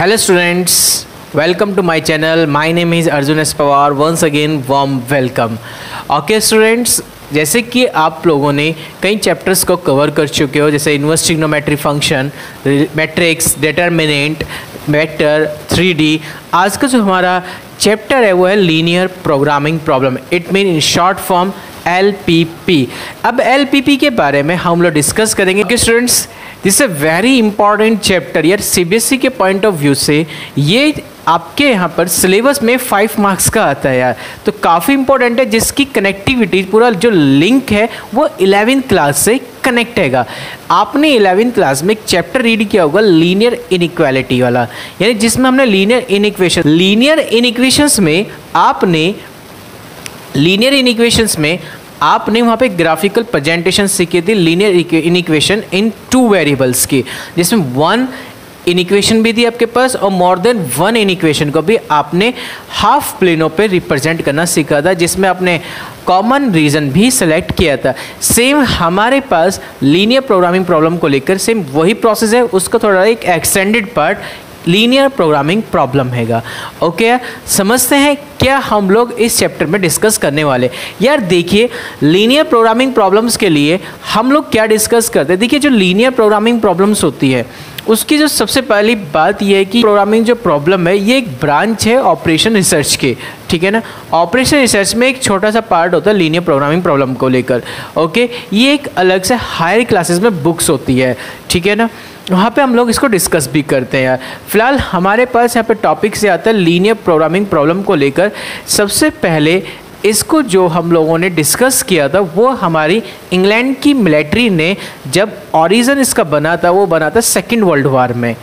Hello students, welcome to my channel. My name is Arjun S. Pawar. Once again, warm welcome. Okay students, जैसे कि आप लोगों ने कई चैप्टर्स को कवर कर चुके हो, जैसे inverse trigonometry function, matrix, determinant, vector, 3D। आज का जो हमारा चैप्टर है वो है linear programming problem. It mean in short form LPP। अब LPP के बारे में हम लोग डिस्कस करेंगे। Okay students, this a very important chapter. यार CBSE के पॉइंट ऑफ व्यू से ये आपके यहाँ पर सिलेबस में 5 मार्क्स का आता है यार, तो काफ़ी इंपॉर्टेंट है, जिसकी कनेक्टिविटी पूरा जो लिंक है वो 11th क्लास से कनेक्ट हैगा। आपने 11th क्लास में एक चैप्टर रीड किया होगा लीनियर इनइक्वालिटी वाला, यानी जिसमें हमने लीनियर इनइक्वेशंस में आपने वहाँ पे ग्राफिकल प्रेजेंटेशन सीखी थी लीनियर इनइक्वेशन इन 2 वेरिएबल्स की, जिसमें 1 इनइक्वेशन भी थी आपके पास और मोर देन 1 इनइक्वेशन को भी आपने हाफ प्लेनों पे रिप्रेजेंट करना सीखा था, जिसमें आपने कॉमन रीजन भी सेलेक्ट किया था। सेम हमारे पास लीनियर प्रोग्रामिंग प्रॉब्लम को लेकर सेम वही प्रोसेस है, उसका थोड़ा एक extended part linear programming problem हैगा। ओके, समझते हैं क्या हम लोग इस चैप्टर में डिस्कस करने वाले। यार देखिए, लीनियर प्रोग्रामिंग प्रॉब्लम्स के लिए हम लोग क्या डिस्कस करते हैं। देखिए, जो लीनियर प्रोग्रामिंग प्रॉब्लम्स होती है उसकी जो सबसे पहली बात यह है कि प्रोग्रामिंग जो प्रॉब्लम है ये एक ब्रांच है ऑपरेशन रिसर्च के, ठीक है ना। ऑपरेशन रिसर्च में एक छोटा सा पार्ट होता है लीनियर प्रोग्रामिंग प्रॉब्लम को लेकर। ओके, ये एक अलग से हायर क्लासेस में बुक्स होती है, ठीक है ना, वहाँ पे हम लोग इसको डिस्कस भी करते हैं यार। फिलहाल हमारे पास यहाँ पे टॉपिक से आता है लीनियर प्रोग्रामिंग प्रॉब्लम को लेकर। सबसे पहले इसको जो हम लोगों ने डिस्कस किया था वो हमारी इंग्लैंड की मिलिट्री ने, जब ओरिजिन इसका बना था वो बना था सेकेंड वर्ल्ड वार में।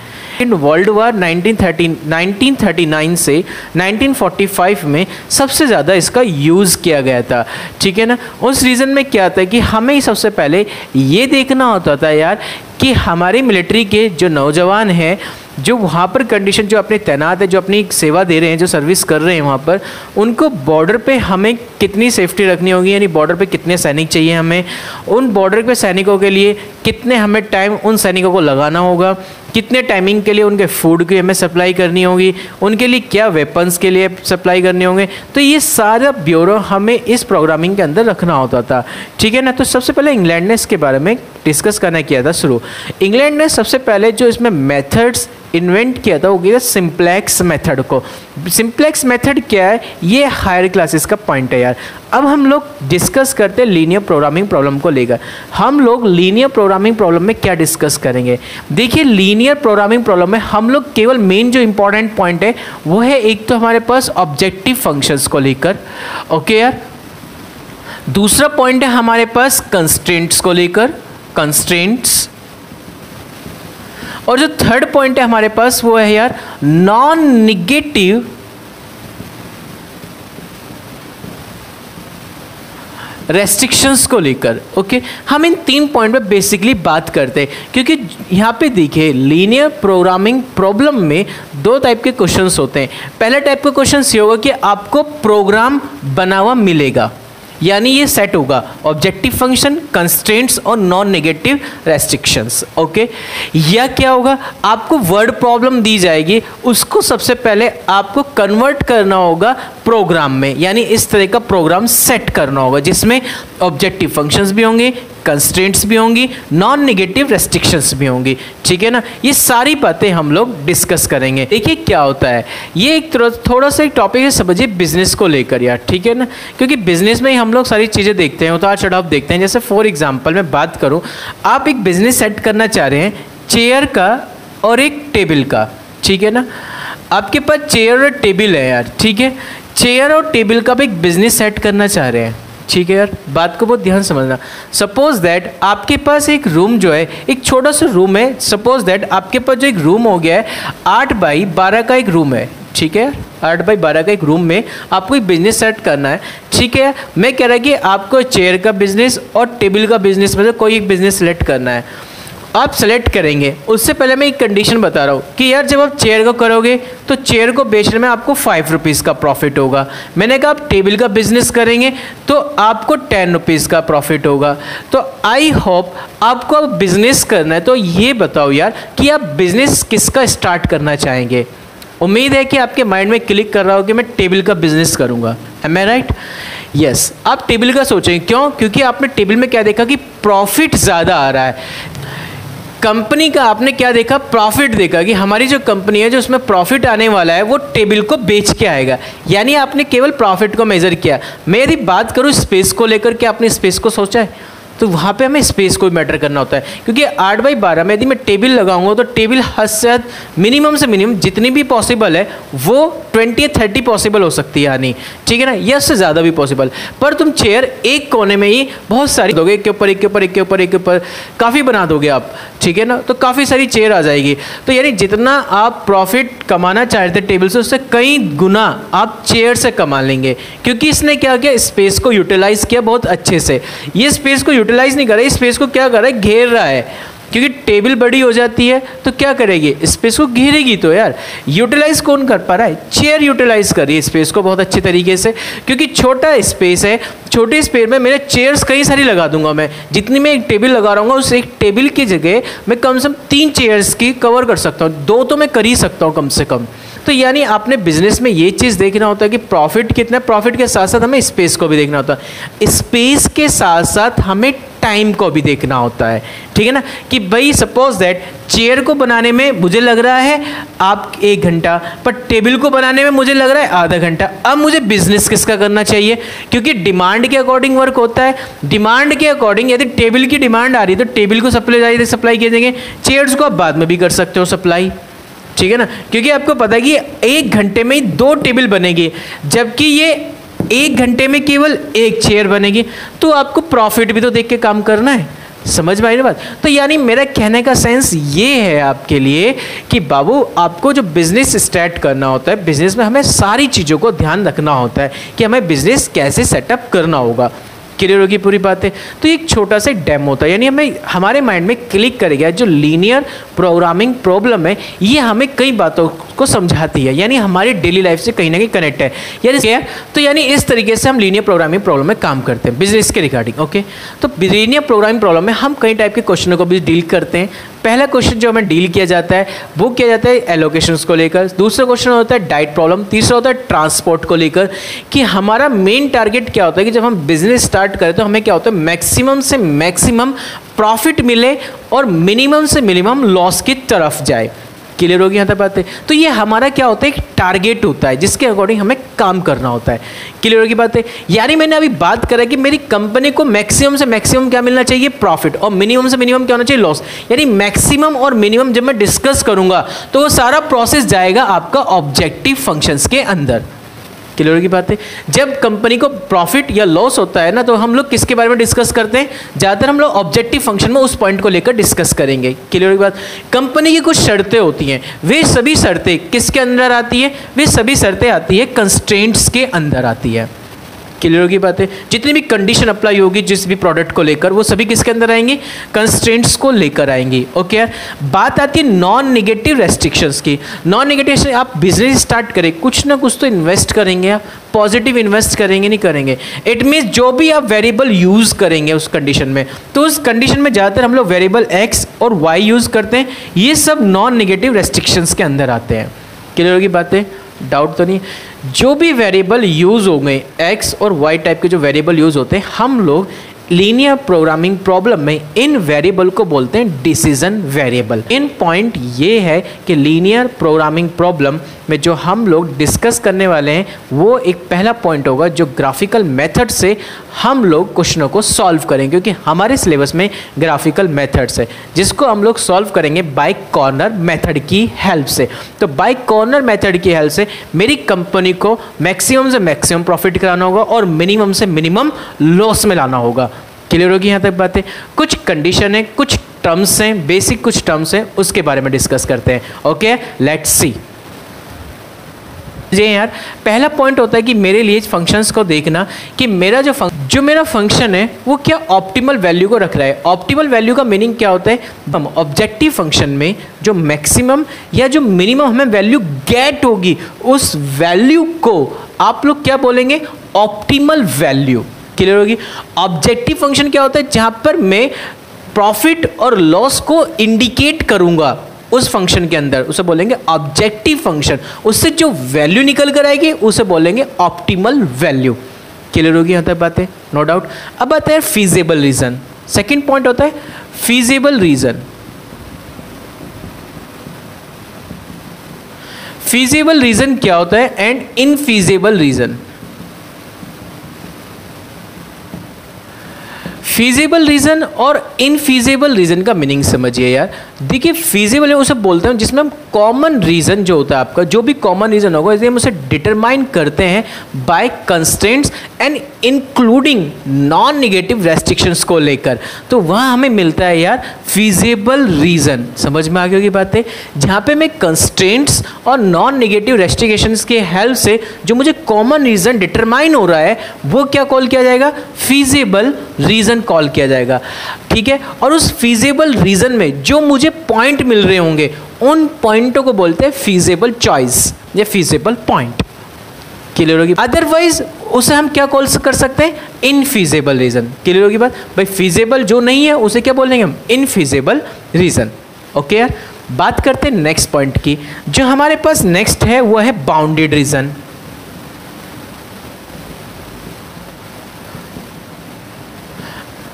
वर्ल्ड वार 1939 से 1945 में सबसे ज़्यादा इसका यूज़ किया गया था, ठीक है ना। उस रीज़न में क्या था कि हमें सबसे पहले ये देखना होता था यार कि हमारी मिलिट्री के जो नौजवान हैं, जो वहाँ पर कंडीशन जो अपने तैनात है, जो अपनी सेवा दे रहे हैं, जो सर्विस कर रहे हैं वहाँ पर, उनको बॉर्डर पे हमें कितनी सेफ्टी रखनी होगी, यानी बॉर्डर पे कितने सैनिक चाहिए हमें, उन बॉर्डर पे सैनिकों के लिए कितने हमें टाइम उन सैनिकों को लगाना होगा, कितने टाइमिंग के लिए उनके फूड की हमें सप्लाई करनी होगी, उनके लिए क्या वेपन्स के लिए सप्लाई करने होंगे। तो ये सारा ब्यूरो हमें इस प्रोग्रामिंग के अंदर रखना होता था, ठीक है ना। तो सबसे पहले इंग्लैंड ने इसके बारे में डिस्कस करना किया था शुरू। इंग्लैंड ने सबसे पहले जो इसमें मेथड्स इन्वेंट किया था वो किया सिंप्लेक्स मेथड को। सिंप्लेक्स मेथड क्या है, ये हायर क्लासेस का पॉइंट है यार। अब हम लोग डिस्कस करते हैं लीनियर प्रोग्रामिंग प्रॉब्लम को लेकर। हम लोग लीनियर प्रोग्रामिंग प्रॉब्लम में क्या डिस्कस करेंगे। देखिए, लीनियर प्रोग्रामिंग प्रॉब्लम में हम लोग केवल मेन जो इंपॉर्टेंट पॉइंट है वो है, एक तो हमारे पास ऑब्जेक्टिव फंक्शंस को लेकर, ओके यार। दूसरा पॉइंट है हमारे पास कंस्ट्रेंट्स को लेकर, कंस्ट्रेंट्स। और जो थर्ड पॉइंट है हमारे पास वो है यार नॉन निगेटिव रेस्ट्रिक्शंस को लेकर। ओके, हम इन 3 पॉइंट पे बेसिकली बात करते हैं, क्योंकि यहाँ पे देखिए लीनियर प्रोग्रामिंग प्रॉब्लम में 2 टाइप के क्वेश्चंस होते हैं। पहला टाइप का क्वेश्चन ये होगा कि आपको प्रोग्राम बना हुआ मिलेगा, यानी ये सेट होगा ऑब्जेक्टिव फंक्शन, कंस्ट्रेंट्स और नॉन नेगेटिव रेस्ट्रिक्शंस। ओके, या क्या होगा, आपको वर्ड प्रॉब्लम दी जाएगी, उसको सबसे पहले आपको कन्वर्ट करना होगा प्रोग्राम में, यानी इस तरह का प्रोग्राम सेट करना होगा जिसमें ऑब्जेक्टिव फंक्शंस भी होंगे, कंस्ट्रेंट्स भी होंगी, नॉन नेगेटिव रेस्ट्रिक्शंस भी होंगी, ठीक है ना। ये सारी बातें हम लोग डिस्कस करेंगे। देखिए क्या होता है, ये एक थोड़ा सा एक टॉपिक है, समझिए बिजनेस को लेकर यार, ठीक है ना, क्योंकि बिजनेस में ही हम लोग सारी चीज़ें देखते हैं, उतार चढ़ाव देखते हैं। जैसे फॉर एग्जाम्पल मैं बात करूँ, आप एक बिजनेस सेट करना चाह रहे हैं चेयर का और एक टेबल का, ठीक है ना। आपके पास चेयर और टेबल है यार, ठीक है, चेयर और टेबल का भी एक बिजनेस सेट करना चाह रहे हैं, ठीक है यार। बात को बहुत ध्यान समझना। सपोज दैट आपके पास एक रूम जो है, एक छोटा सा रूम है। सपोज दैट आपके पास जो एक रूम हो गया है 8 बाई 12 का एक रूम है, ठीक है, 8 बाई 12 का एक रूम में आपको एक बिजनेस सेट करना है, ठीक है। मैं कह रहा कि आपको चेयर का बिजनेस और टेबल का बिजनेस में से कोई एक बिजनेस सेलेक्ट करना है। आप सेलेक्ट करेंगे, उससे पहले मैं एक कंडीशन बता रहा हूँ कि यार जब आप चेयर को करोगे तो चेयर को बेचने में आपको 5 रुपीज़ का प्रॉफिट होगा। मैंने कहा आप टेबल का बिजनेस करेंगे तो आपको 10 रुपीज़ का प्रॉफिट होगा। तो आई होप आपको अब बिजनेस करना है तो ये बताओ यार कि आप बिजनेस किसका स्टार्ट करना चाहेंगे। उम्मीद है कि आपके माइंड में क्लिक कर रहा हो कि मैं टेबल का बिजनेस करूँगा। एम आई राइट? यस, आप टेबल का सोचेंगे। क्यों? क्योंकि आपने टेबल में क्या देखा कि प्रॉफिट ज़्यादा आ रहा है। कंपनी का आपने क्या देखा? प्रॉफिट देखा कि हमारी जो कंपनी है जो उसमें प्रॉफिट आने वाला है वो टेबल को बेच के आएगा, यानी आपने केवल प्रॉफिट को मेजर किया। मैं यदि बात करूँ स्पेस को लेकर के, आपने स्पेस को सोचा है? तो वहाँ पे हमें स्पेस को भी मैटर करना होता है, क्योंकि 8x12 में यदि मैं टेबल लगाऊंगा तो टेबल हद से हद मिनिमम से मिनिमम जितनी भी पॉसिबल है वो 20 या 30 पॉसिबल हो सकती है, यानी ठीक है ना, या उससे ज़्यादा भी पॉसिबल। पर तुम चेयर एक कोने में ही बहुत सारी दोगे, एक के ऊपर एक के ऊपर एक के ऊपर एक के ऊपर काफ़ी बना दोगे आप, ठीक है ना, तो काफ़ी सारी चेयर आ जाएगी। तो यानी जितना आप प्रॉफिट कमाना चाहते थे टेबल से, उससे कई गुना आप चेयर से कमा लेंगे, क्योंकि इसने क्या किया? स्पेस को यूटिलाइज किया बहुत अच्छे से। ये स्पेस को यूटिलाइज नहीं कर रहा है, स्पेस को क्या कर रहा है? घेर रहा है। क्योंकि टेबल बड़ी हो जाती है तो क्या करेगी? स्पेस को घेरेगी। तो यार यूटिलाइज कौन कर पा रहा है? चेयर यूटिलाइज कर रही है स्पेस को बहुत अच्छे तरीके से, क्योंकि छोटा स्पेस है, छोटे स्पेस में मेरे चेयर्स कई सारी लगा दूंगा। मैं जितनी मैं एक टेबल लगा रहा हूँ उस एक टेबल की जगह मैं कम से कम 3 चेयर्स की कवर कर सकता हूँ, 2 तो मैं कर ही सकता हूँ कम से कम। तो यानी आपने बिजनेस में ये चीज़ देखना होता है कि प्रॉफिट कितना है, प्रॉफिट के साथ साथ हमें स्पेस को भी देखना होता है, स्पेस के साथ साथ हमें टाइम को भी देखना होता है, ठीक है ना, कि भाई सपोज दैट चेयर को बनाने में मुझे लग रहा है आप 1 घंटा, पर टेबल को बनाने में मुझे लग रहा है आधा घंटा। अब मुझे बिजनेस किसका करना चाहिए? क्योंकि डिमांड के अकॉर्डिंग वर्क होता है। डिमांड के अकॉर्डिंग यदि टेबल की डिमांड आ रही है तो टेबल को सप्लाई किए देंगे, चेयर्स को आप बाद में भी कर सकते हो सप्लाई, ठीक है ना, क्योंकि आपको पता है कि 1 घंटे में 2 टेबल बनेगी, जबकि ये 1 घंटे में केवल 1 चेयर बनेगी। तो आपको प्रॉफिट भी तो देख के काम करना है। समझ में आई ना बात? तो यानी मेरा कहने का सेंस ये है आपके लिए कि बाबू आपको जो बिजनेस स्टार्ट करना होता है, बिजनेस में हमें सारी चीज़ों को ध्यान रखना होता है कि हमें बिजनेस कैसे सेटअप करना होगा। क्लियर होगी पूरी बातें? तो एक छोटा सा डेमो होता है, यानी हमें हमारे माइंड में क्लिक करेगा जो लीनियर प्रोग्रामिंग प्रॉब्लम है, ये हमें कई बातों को समझाती है, यानी हमारी डेली लाइफ से कहीं ना कहीं कनेक्ट है। यानी क्या? तो यानी इस तरीके से हम लीनियर प्रोग्रामिंग प्रॉब्लम में काम करते हैं बिजनेस के रिगार्डिंग। ओके, तो लीनियर प्रोग्रामिंग प्रॉब्लम में हम कई टाइप के क्वेश्चनों को भी डील करते हैं। पहला क्वेश्चन जो हमें डील किया जाता है वो किया जाता है एलोकेशंस को लेकर, दूसरा क्वेश्चन होता है डाइट प्रॉब्लम, तीसरा होता है ट्रांसपोर्ट को लेकर, कि हमारा मेन टारगेट क्या होता है कि जब हम बिजनेस स्टार्ट करें तो हमें क्या होता है मैक्सिमम से मैक्सिमम प्रॉफिट मिले और मिनिमम से मिनिमम लॉस की तरफ जाए। क्लियर होगी यहाँ तक बातें? तो ये हमारा क्या होता है एक टारगेट होता है जिसके अकॉर्डिंग हमें काम करना होता है। क्लियर होगी बातें? यानी मैंने अभी बात करा कि मेरी कंपनी को मैक्सिमम से मैक्सिमम क्या मिलना चाहिए? प्रॉफिट, और मिनिमम से मिनिमम क्या होना चाहिए? लॉस। यानी मैक्सिमम और मिनिमम जब मैं डिस्कस करूंगा तो वो सारा प्रोसेस जाएगा आपका ऑब्जेक्टिव फंक्शंस के अंदर। क्लियर की बात है? जब कंपनी को प्रॉफिट या लॉस होता है ना तो हम लोग किसके बारे में डिस्कस करते हैं? ज़्यादातर हम लोग ऑब्जेक्टिव फंक्शन में उस पॉइंट को लेकर डिस्कस करेंगे। क्लियर की बात? कंपनी की कुछ शर्तें होती हैं, वे सभी शर्तें किसके अंदर आती है? वे सभी शर्तें आती है कंस्ट्रेंट्स के अंदर आती है। क्लियर की बात है? जितनी भी कंडीशन अप्लाई होगी जिस भी प्रोडक्ट को लेकर वो सभी किसके अंदर आएंगी? कंस्ट्रेंट्स को लेकर आएंगी। ओके, बात आती है नॉन नेगेटिव रेस्ट्रिक्शंस की। नॉन नेगेटिव, आप बिजनेस स्टार्ट करें कुछ ना कुछ तो इन्वेस्ट करेंगे, आप पॉजिटिव इन्वेस्ट करेंगे नहीं करेंगे? इट मीन्स जो भी आप वेरिएबल यूज़ करेंगे उस कंडीशन में, तो उस कंडीशन में ज़्यादातर हम लोग वेरिएबल एक्स और वाई यूज़ करते हैं, ये सब नॉन नेगेटिव रेस्ट्रिक्शंस के अंदर आते हैं। क्लियर की बातें? डाउट तो नहीं? जो भी वेरिएबल यूज़ हो गए एक्स और वाई टाइप के जो वेरिएबल यूज़ होते हैं, हम लोग लीनियर प्रोग्रामिंग प्रॉब्लम में इन वेरिएबल को बोलते हैं डिसीजन वेरिएबल। इन पॉइंट ये है कि लीनियर प्रोग्रामिंग प्रॉब्लम में जो हम लोग डिस्कस करने वाले हैं वो एक पहला पॉइंट होगा जो ग्राफिकल मेथड से हम लोग क्वेश्चनों को सॉल्व करेंगे, क्योंकि हमारे सिलेबस में ग्राफिकल मेथड्स है जिसको हम लोग सॉल्व करेंगे बाय कॉर्नर मेथड की हेल्प से। तो बाय कॉर्नर मेथड की हेल्प से मेरी कंपनी को मैक्सिमम से मैक्सिमम प्रॉफिट कराना होगा और मिनिमम से मिनिमम लॉस में लाना होगा। क्लियर होगी यहाँ तक बातें? कुछ कंडीशन है, कुछ टर्म्स हैं, बेसिक कुछ टर्म्स हैं, उसके बारे में डिस्कस करते हैं। Okay, let's see. जी यार, पहला पॉइंट होता है कि मेरे लिए फंक्शंस को देखना कि मेरा जो मेरा फंक्शन है वो क्या ऑप्टिमल वैल्यू को रख रहा है। ऑप्टिमल वैल्यू का मीनिंग क्या होता है, हम ऑब्जेक्टिव फंक्शन में जो मैक्सिमम या जो मिनिमम हमें वैल्यू गेट होगी उस वैल्यू को आप लोग क्या बोलेंगे, ऑप्टिमल वैल्यू। क्लियर होगी। ऑब्जेक्टिव फंक्शन क्या होता है, जहाँ पर मैं प्रॉफिट और लॉस को इंडिकेट करूँगा उस फंक्शन के अंदर, उसे बोलेंगे ऑब्जेक्टिव फंक्शन। उससे जो वैल्यू निकल कर आएगी उसे बोलेंगे ऑप्टिमल वैल्यू। क्लियर होगी यहाँ तक बातें, नो डाउट। अब आता है फीजिबल रीजन। सेकंड पॉइंट होता है फीजिबल रीजन। फीजिबल रीजन क्या होता है एंड इनफीजिबल रीजन। फीजिबल रीजन और इनफीजिबल रीजन का मीनिंग समझिए यार। देखिए फीजिबल है उसे बोलते हैं जिसमें हम कॉमन रीजन जो होता है आपका, जो भी कॉमन रीजन होगा इसलिए हम उसे डिटरमाइन करते हैं by constraints and including non negative restrictions को लेकर, तो वहाँ हमें मिलता है यार फीजिबल रीजन। समझ में आ गई होगी बातें, जहाँ पे मैं कंस्ट्रेंट्स और नॉन नेगेटिव रेस्ट्रिक्शंस के हेल्प से जो मुझे कॉमन रीजन डिटरमाइन हो रहा है वो क्या कॉल किया जाएगा, फीजिबल रीजन कॉल किया जाएगा। ठीक है, और उस फीजिबल रीजन में जो मुझे पॉइंट मिल रहे होंगे उन पॉइंटों को बोलते हैं फीजिबल चॉइस या फीजिबल पॉइंट। क्लियर होगी। अदरवाइज उसे हम क्या कॉल कर सकते हैं, इनफीजिबल रीजन। क्लियर होगी बात भाई, फीजिबल जो नहीं है उसे क्या बोलेंगे हम, इनफीजिबल रीजन। ओके यार, बात करते हैं नेक्स्ट पॉइंट की। जो हमारे पास नेक्स्ट है वो है bounded region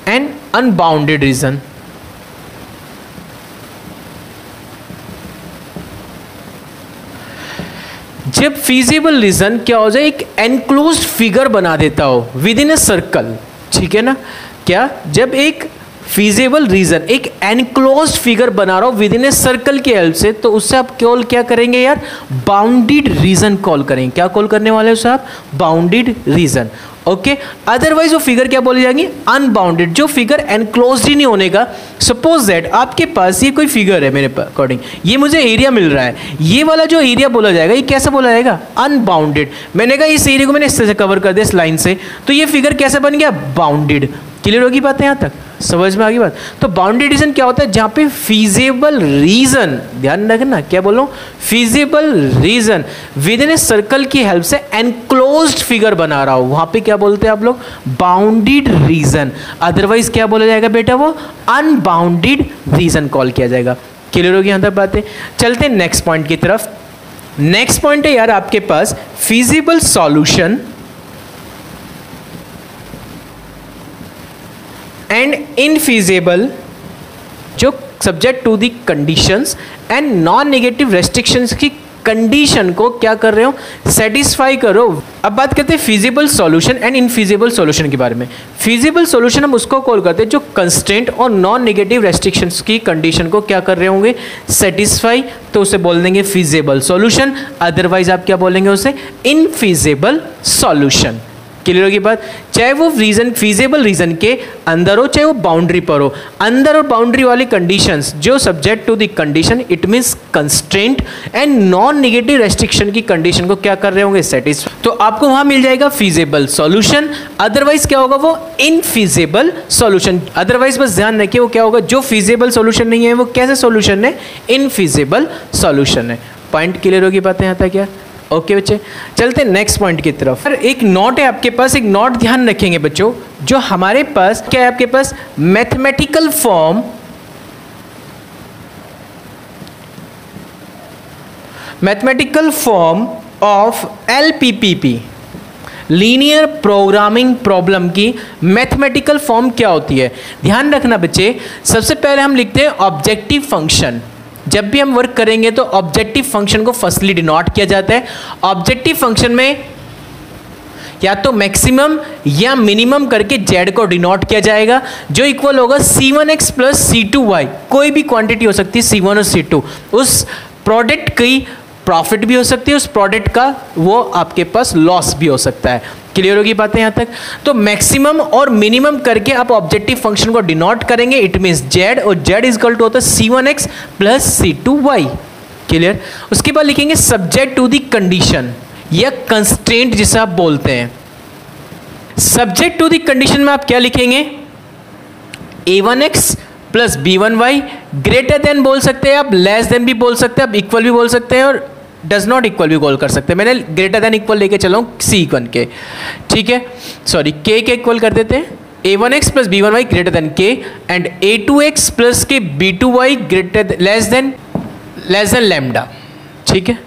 and unbounded region. जब फीजिबल रीजन क्या हो जाए, एक एनक्लोज्ड फिगर बना देता हो विद इन ए सर्कल, ठीक है ना। क्या, जब एक फीजिबल रीजन एक एनक्लोज्ड फिगर बना रहा हो विद इन ए सर्कल की हेल्प से, तो उससे आप क्या करेंगे यार, बाउंडेड रीजन कॉल करेंगे। क्या कॉल करने वाले हो आप, बाउंडेड रीजन। ओके, अदरवाइज वो फिगर क्या बोली जाएगी, अनबाउंडेड, जो फिगर एनक्लोज्ड ही नहीं होने का। सपोज दैट आपके पास ये कोई फिगर है, मेरे अकॉर्डिंग ये मुझे एरिया मिल रहा है, ये वाला जो एरिया बोला जाएगा ये कैसे बोला जाएगा, अनबाउंडेड। मैंने कहा इस एरिया को मैंने इस तरह से कवर कर दिया इस लाइन से, तो ये फिगर कैसे बन गया, बाउंडेड। क्लियर होगी बात यहाँ तक, समझ में आ गई बात। तो बाउंडेड रीजन क्या होता है, जहाँ पे फीजिबल रीजन, ध्यान रखना क्या बोलो, feasible reason with in a circle की हेल्प से एनक्लोज्ड फिगर बना रहा हो, वहां पे क्या बोलते हैं आप लोग, बाउंडेड रीजन। अदरवाइज क्या बोला जाएगा बेटा, वो अनबाउंडेड रीजन कॉल किया जाएगा। क्लियर होगी यहाँ तक बातें। चलते हैं नेक्स्ट पॉइंट की तरफ। नेक्स्ट पॉइंट है यार आपके पास फीजिबल सॉल्यूशन एंड इनफीजिबल, जो subject to the conditions and non negative restrictions की कंडीशन को क्या कर रहे हो, सेटिस्फाई करो। अब बात करते हैं फीजिबल सॉल्यूशन एंड इनफीजिबल सॉल्यूशन के बारे में। फीजिबल सॉल्यूशन हम उसको कॉल करते हैं जो कंस्ट्रेंट और नॉन नेगेटिव रेस्ट्रिक्शंस की कंडीशन को क्या कर रहे होंगे, सेटिस्फाई, तो उसे बोल देंगे फीजिबल सॉल्यूशन। अदरवाइज आप क्या बोलेंगे उसे, इनफीजिबल सॉल्यूशन। क्लियर होगी बात, चाहे वो रीजन फीजिबल रीजन के अंदर हो चाहे वो बाउंड्री पर हो, अंदर और बाउंड्री वाली कंडीशंस जो subject to the condition, it means constraint and non negative restriction की कंडीशन को क्या कर रहे होंगे, सेटिस्फाई, तो आपको वहां मिल जाएगा फीजिबल सॉल्यूशन। अदरवाइज क्या होगा, वो इनफीजिबल सॉल्यूशन। अदरवाइज बस ध्यान रखिए वो क्या होगा, जो फीजिबल सॉल्यूशन नहीं है वो कैसे सॉल्यूशन है, इनफीजिबल सॉल्यूशन है। पॉइंट क्लियर होगी बातें यहाँ तक क्या, ओके बच्चे। चलते हैं नेक्स्ट पॉइंट की तरफ। एक नोट है आपके पास, एक नोट ध्यान रखेंगे बच्चों, जो हमारे पास क्या है, आपके पास mathematical form, mathematical form of LPPP, linear programming problem की मैथमेटिकल फॉर्म क्या होती है। ध्यान रखना बच्चे, सबसे पहले हम लिखते हैं ऑब्जेक्टिव फंक्शन। जब भी हम वर्क करेंगे तो ऑब्जेक्टिव फंक्शन को फर्स्टली डिनोट किया जाता है। ऑब्जेक्टिव फंक्शन में या तो मैक्सिमम या मिनिमम करके z को डिनोट किया जाएगा, जो इक्वल होगा c1x प्लस c2y। कोई भी क्वांटिटी हो सकती है c1 और c2, उस प्रोडक्ट की प्रॉफिट भी हो सकती है, उस प्रोडक्ट का वो आपके पास लॉस भी हो सकता है। क्लियर होगी बातें यहाँ तक। तो मैक्सिमम और मिनिमम करके आप ऑब्जेक्टिव फंक्शन को डिनोट करेंगे, इट मींस z, और z इज इक्वल टू होता है c1x प्लस c2y। क्लियर। उसके बाद लिखेंगे सब्जेक्ट टू दी कंडीशन, या कंस्ट्रेंट जिसे आप बोलते हैं। सब्जेक्ट टू द कंडीशन में आप क्या लिखेंगे, a1x plus b1y greater than बोल सकते हैं आप, लेस देन भी बोल सकते हैं आप, इक्वल भी बोल सकते हैं और डज नॉट इक्वल भी कॉल कर सकते हैं। मैंने ग्रेटर देन इक्वल लेके चला हूँ c1 के, ठीक है, सॉरी k के इक्वल कर देते हैं, a1x plus b1y greater than k and a2x plus के b2y greater less than lambda, ठीक है।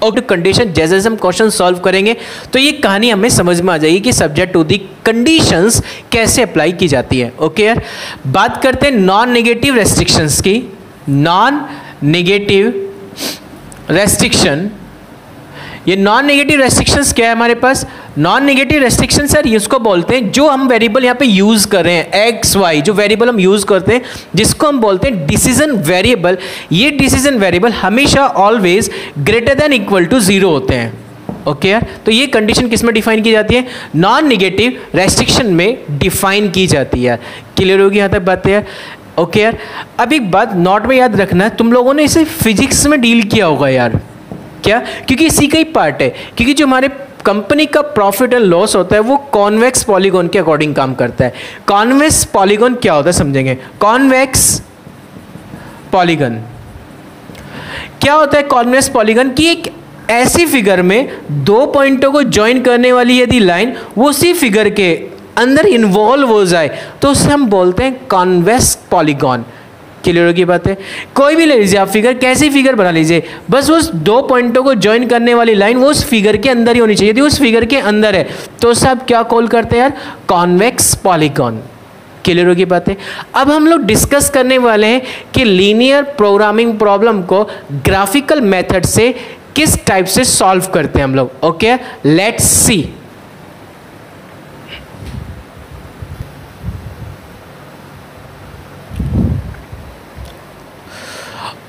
और कंडीशन जैसे जैसे हम क्वेश्चन सॉल्व करेंगे तो ये कहानी हमें समझ में आ जाएगी कि सब्जेक्ट टू दी कंडीशंस कैसे अप्लाई की जाती है। ओके यार, बात करते हैं नॉन नेगेटिव रेस्ट्रिक्शंस की। नॉन नेगेटिव रेस्ट्रिक्शन, ये नॉन नेगेटिव रेस्ट्रिक्शंस क्या है हमारे पास, नॉन नेगेटिव रेस्ट्रिक्शन सर इसको बोलते हैं जो हम वेरिएबल यहाँ पे यूज कर रहे हैं, एक्स वाई जो वेरिएबल हम यूज करते हैं जिसको हम बोलते हैं डिसीजन वेरिएबल। ये डिसीजन वेरिएबल हमेशा always greater than equal to 0 होते हैं। ओके यार, तो ये कंडीशन किस में डिफाइन की जाती है, नॉन नेगेटिव रेस्ट्रिक्शन में डिफाइन की जाती है यार। क्लियर होगी यहाँ तक बातें यार। ओके यार, अब एक बात नोट में याद रखना है, तुम लोगों ने इसे फिजिक्स में डील किया होगा यार, क्या, क्योंकि इसी का ही पार्ट है। क्योंकि जो हमारे कंपनी का प्रॉफिट एंड लॉस होता है वो कॉन्वेक्स पॉलीगॉन के अकॉर्डिंग काम करता है। कॉन्वेक्स पॉलीगॉन क्या होता है समझेंगे। कॉन्वेक्स पॉलीगॉन क्या होता है, कॉन्वेक्स पॉलीगॉन की एक ऐसी फिगर में दो पॉइंटों को ज्वाइन करने वाली यदि लाइन वो उसी फिगर के अंदर इन्वॉल्व हो जाए तो उसे हम बोलते हैं कॉन्वेक्स पॉलीगॉन। क्लियर होगी बात है। कोई भी ले लीजिए आप फिगर, कैसी फिगर बना लीजिए, बस उस दो पॉइंटों को ज्वाइन करने वाली लाइन वो उस फिगर के अंदर ही होनी चाहिए। यदि उस फिगर के अंदर है तो उसे आप क्या कॉल करते हैं यार, कॉन्वेक्स पॉलीगॉन। क्लियर होगी बात है। अब हम लोग डिस्कस करने वाले हैं कि लीनियर प्रोग्रामिंग प्रॉब्लम को ग्राफिकल मेथड से किस टाइप से सॉल्व करते हैं हम लोग। Okay, let's see.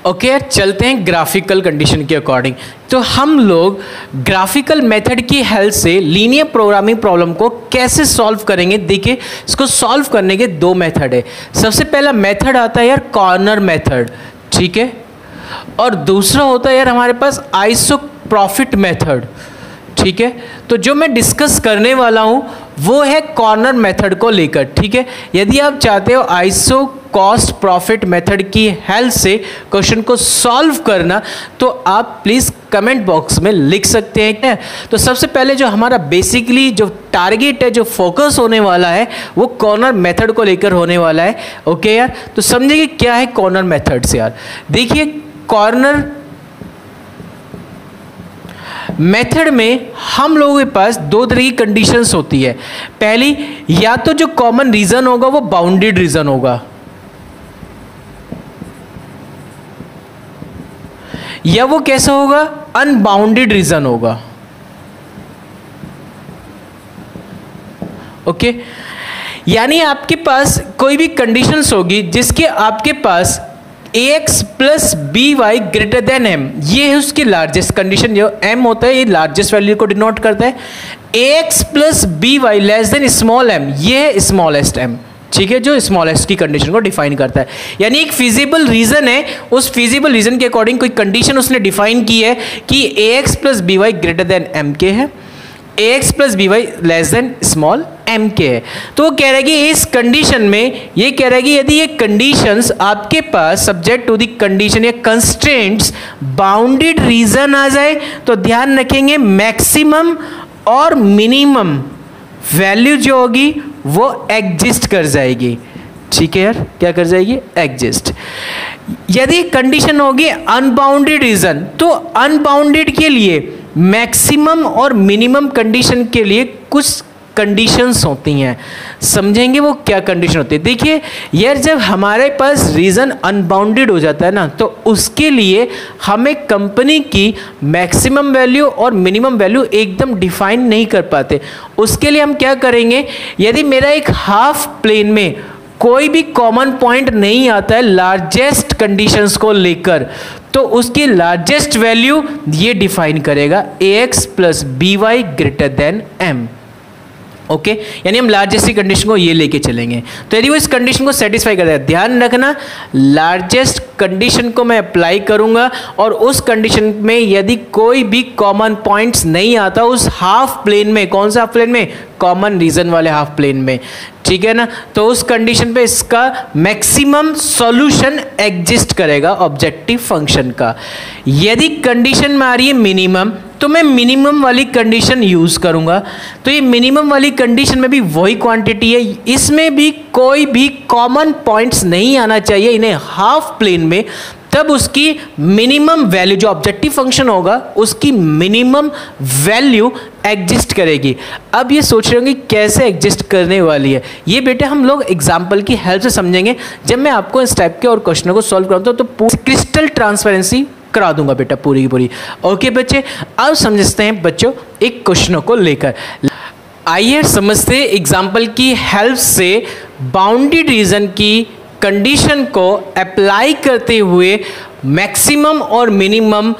ओके, चलते हैं ग्राफिकल कंडीशन के अकॉर्डिंग। तो हम लोग ग्राफिकल मेथड की हेल्प से लीनियर प्रोग्रामिंग प्रॉब्लम को कैसे सॉल्व करेंगे। देखिए, इसको सॉल्व करने के दो मेथड है। सबसे पहला मेथड आता है यार कॉर्नर मेथड, ठीक है, और दूसरा होता है यार हमारे पास आइसोप्रॉफिट मेथड, ठीक है। तो जो मैं डिस्कस करने वाला हूं वो है कॉर्नर मेथड को लेकर, ठीक है। यदि आप चाहते हो आइसो कॉस्ट प्रॉफिट मेथड की हेल्प से क्वेश्चन को सॉल्व करना तो आप प्लीज़ कमेंट बॉक्स में लिख सकते हैं, क्या। तो सबसे पहले जो हमारा बेसिकली जो टारगेट है, जो फोकस होने वाला है वो कॉर्नर मेथड को लेकर होने वाला है। ओके यार, तो समझिए क्या है कॉर्नर मेथड से यार। देखिए, कॉर्नर मेथड में हम लोगों के पास दो तरह की कंडीशंस होती है। पहली, या तो जो कॉमन रीजन होगा वो बाउंडेड रीजन होगा, या वो कैसा होगा, अनबाउंडेड रीजन होगा। ओके, यानी आपके पास कोई भी कंडीशंस होगी जिसके आपके पास ax plus b y greater than m, ये है उसकी लार्जेस्ट कंडीशन। जो m होता है ये लार्जेस्ट वैल्यू को डिनोट करता है। ax plus b y less than small m, ये है स्मॉलेस्ट m, ठीक है, जो स्मॉलेस्ट की कंडीशन को डिफाइन करता है। यानी एक फिजिबल रीजन है, उस फिजिबल रीजन के अकॉर्डिंग कोई कंडीशन उसने डिफाइन की है कि ax plus b y greater than m के है, ax plus b y less than small m के है। तो वो कह रहा है कि इस कंडीशन में ये कह रहा है कि यदि ये कंडीशंस आपके पास सब्जेक्ट टू द कंडीशन या कंस्ट्रेंट्स बाउंडेड रीजन आ जाए तो ध्यान रखेंगे मैक्सिमम और मिनिमम वैल्यू जो होगी वो एग्जिस्ट कर जाएगी, ठीक है यार, क्या कर जाएगी, एग्जिस्ट। यदि कंडीशन होगी अनबाउंडेड रीजन तो अनबाउंडेड के लिए मैक्सिमम और मिनिमम कंडीशन के लिए कुछ कंडीशंस होती हैं। समझेंगे वो क्या कंडीशन होती है। देखिए यार, जब हमारे पास रीजन अनबाउंडेड हो जाता है ना तो उसके लिए हमें कंपनी की मैक्सिमम वैल्यू और मिनिमम वैल्यू एकदम डिफाइन नहीं कर पाते। उसके लिए हम क्या करेंगे, यदि मेरा एक हाफ प्लेन में कोई भी कॉमन पॉइंट नहीं आता है लार्जेस्ट कंडीशंस को लेकर तो उसकी लार्जेस्ट वैल्यू ये डिफाइन करेगा ax plus b y greater than m। Okay यानी हम लार्जेस्ट की कंडीशन को ये लेके चलेंगे। तो यदि वो इस कंडीशन को सेटिस्फाई करता है, ध्यान रखना लार्जेस्ट कंडीशन को मैं अप्लाई करूंगा और उस कंडीशन में यदि कोई भी कॉमन पॉइंट्स नहीं आता उस हाफ प्लेन में, कौन सा हाफ प्लेन में, कॉमन रीजन वाले हाफ प्लेन में, ठीक है ना, तो उस कंडीशन पे इसका मैक्सिमम सॉल्यूशन एग्जिस्ट करेगा ऑब्जेक्टिव फंक्शन का। यदि कंडीशन में आ रही है मिनिमम तो मैं मिनिमम वाली कंडीशन यूज करूंगा। तो ये मिनिमम वाली कंडीशन में भी वही क्वांटिटी है, इसमें भी कोई भी कॉमन पॉइंट्स नहीं आना चाहिए इन्हें हाफ प्लेन में, तब उसकी मिनिमम वैल्यू जो ऑब्जेक्टिव फंक्शन होगा उसकी मिनिमम वैल्यू एग्जिस्ट करेगी। अब ये सोच रहे होंगे कैसे एग्जिस्ट करने वाली है, ये बेटे हम लोग एग्जाम्पल की हेल्प से समझेंगे। जब मैं आपको इस टाइप के और क्वेश्चनों को सॉल्व कराता हूँ तो क्रिस्टल ट्रांसपेरेंसी करा दूंगा बेटा पूरी की पूरी। ओके बच्चे, अब समझते हैं बच्चों एक क्वेश्चनों को लेकर। आइए समझते हैं एग्जाम्पल की हेल्प से बाउंडेड रीजन की कंडीशन को अप्लाई करते हुए मैक्सिमम और मिनिमम